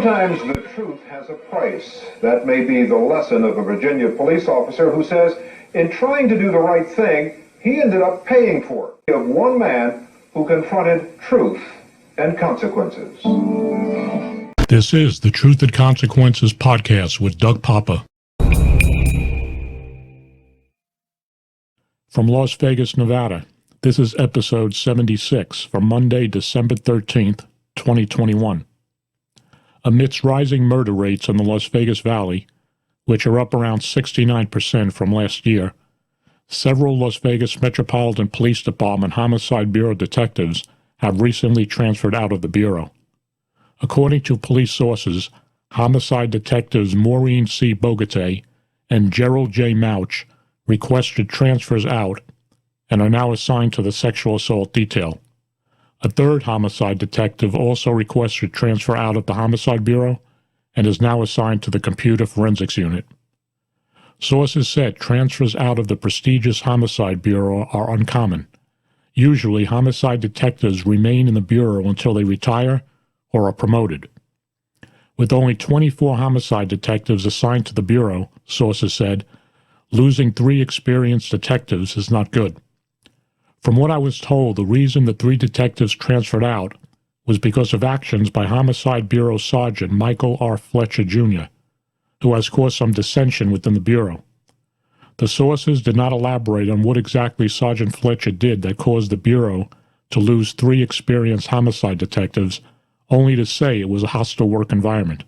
Sometimes the truth has a price. That may be the lesson of a Virginia police officer who says in trying to do the right thing, he ended up paying for it. Of one man who confronted truth and consequences. This is the Truth and Consequences podcast with Doug Poppa. From Las Vegas, Nevada, this is episode 76 for Monday, December 13th, 2021. Amidst rising murder rates in the Las Vegas Valley, which are up around 69% from last year, several Las Vegas Metropolitan Police Department Homicide Bureau detectives have recently transferred out of the Bureau. According to police sources, homicide detectives Maureen C. Bogatay and Gerald J. Mouch requested transfers out and are now assigned to the sexual assault detail. A third homicide detective also requested transfer out of the Homicide Bureau and is now assigned to the Computer Forensics Unit. Sources said transfers out of the prestigious Homicide Bureau are uncommon. Usually, homicide detectives remain in the Bureau until they retire or are promoted. With only 24 homicide detectives assigned to the Bureau, sources said, losing 3 experienced detectives is not good. From what I was told, the reason the 3 detectives transferred out was because of actions by Homicide Bureau Sergeant Michael R. Fletcher, Jr., who has caused some dissension within the Bureau. The sources did not elaborate on what exactly Sergeant Fletcher did that caused the Bureau to lose 3 experienced homicide detectives, only to say it was a hostile work environment.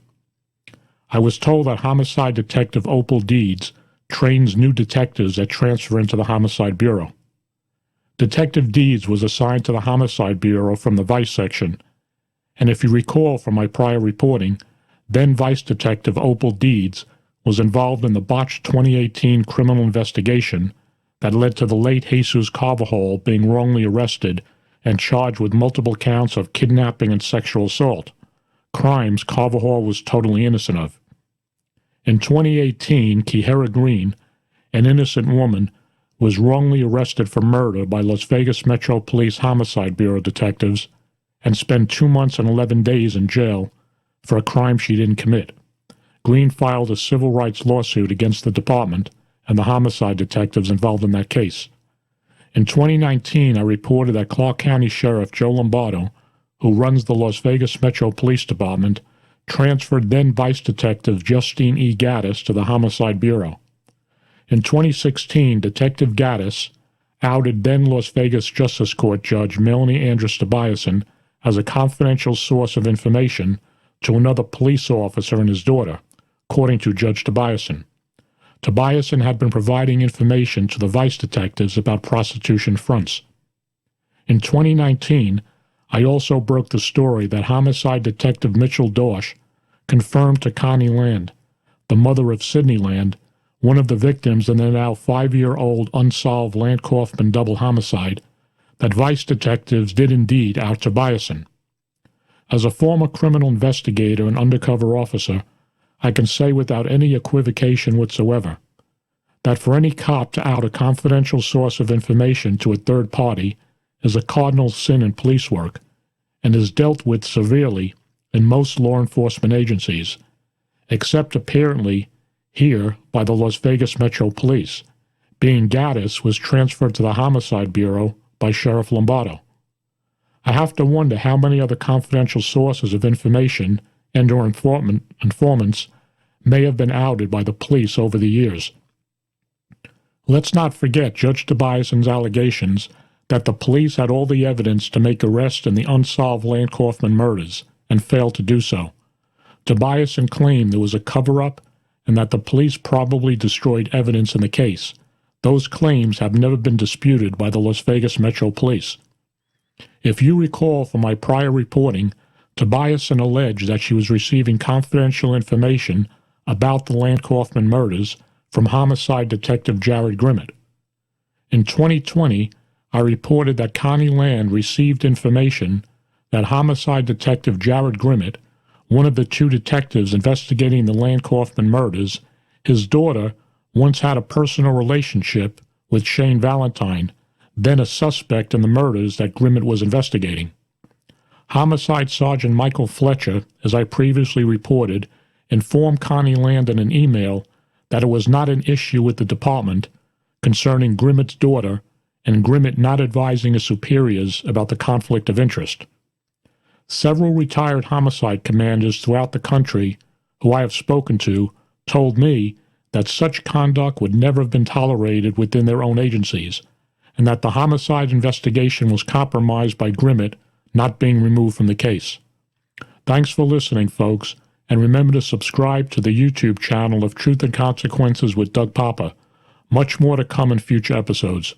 I was told that Homicide Detective Opal Deeds trains new detectives that transfer into the Homicide Bureau. Detective Deeds was assigned to the Homicide Bureau from the Vice Section, and if you recall from my prior reporting, then Vice Detective Opal Deeds was involved in the botched 2018 criminal investigation that led to the late Jesus Carvajal being wrongly arrested and charged with multiple counts of kidnapping and sexual assault, crimes Carvajal was totally innocent of. In 2018, Keyherra Green, an innocent woman, was wrongly arrested for murder by Las Vegas Metro Police Homicide Bureau detectives and spent 2 months and 11 days in jail for a crime she didn't commit. Green filed a civil rights lawsuit against the department and the homicide detectives involved in that case. In 2019, I reported that Clark County Sheriff Joe Lombardo, who runs the Las Vegas Metro Police Department, transferred then Vice Detective Justine E. Gaddis to the Homicide Bureau. In 2016, Detective Gaddis outed then Las Vegas Justice Court Judge Melanie Andress-Tobiasson as a confidential source of information to another police officer and his daughter, according to Judge Tobiasson. Tobiasson had been providing information to the vice detectives about prostitution fronts. In 2019, I also broke the story that Homicide Detective Mitchell Dorsch confirmed to Connie Land, the mother of Sidney Land, one of the victims in the now 5-year-old unsolved Land Kaufman double homicide, that vice detectives did indeed out Tobiasson. As a former criminal investigator and undercover officer, I can say without any equivocation whatsoever that for any cop to out a confidential source of information to a third party is a cardinal sin in police work and is dealt with severely in most law enforcement agencies, except apparently here by the Las Vegas Metro Police, being Gaddis was transferred to the Homicide Bureau by Sheriff Lombardo. I have to wonder how many other confidential sources of information and or informants may have been outed by the police over the years. Let's not forget Judge Tobiasson's allegations that the police had all the evidence to make arrests in the unsolved Land Kaufman murders and failed to do so. Tobiasson claimed there was a cover-up and that the police probably destroyed evidence in the case. Those claims have never been disputed by the Las Vegas Metro Police. If you recall from my prior reporting, Tobiasson alleged that she was receiving confidential information about the Land Kaufman murders from Homicide Detective Jared Grimmett. In 2020, I reported that Connie Land received information that Homicide Detective Jared Grimmett, one of the 2 detectives investigating the Land Kaufman murders, his daughter once had a personal relationship with Shane Valentine, then a suspect in the murders that Grimmett was investigating. Homicide Sergeant Michael Fletcher, as I previously reported, informed Connie Land in an email that it was not an issue with the department concerning Grimmett's daughter and Grimmett not advising his superiors about the conflict of interest. Several retired homicide commanders throughout the country who I have spoken to told me that such conduct would never have been tolerated within their own agencies, and that the homicide investigation was compromised by Grimmett not being removed from the case. Thanks for listening, folks, and remember to subscribe to the YouTube channel of Truth and Consequences with Doug Poppa. Much more to come in future episodes.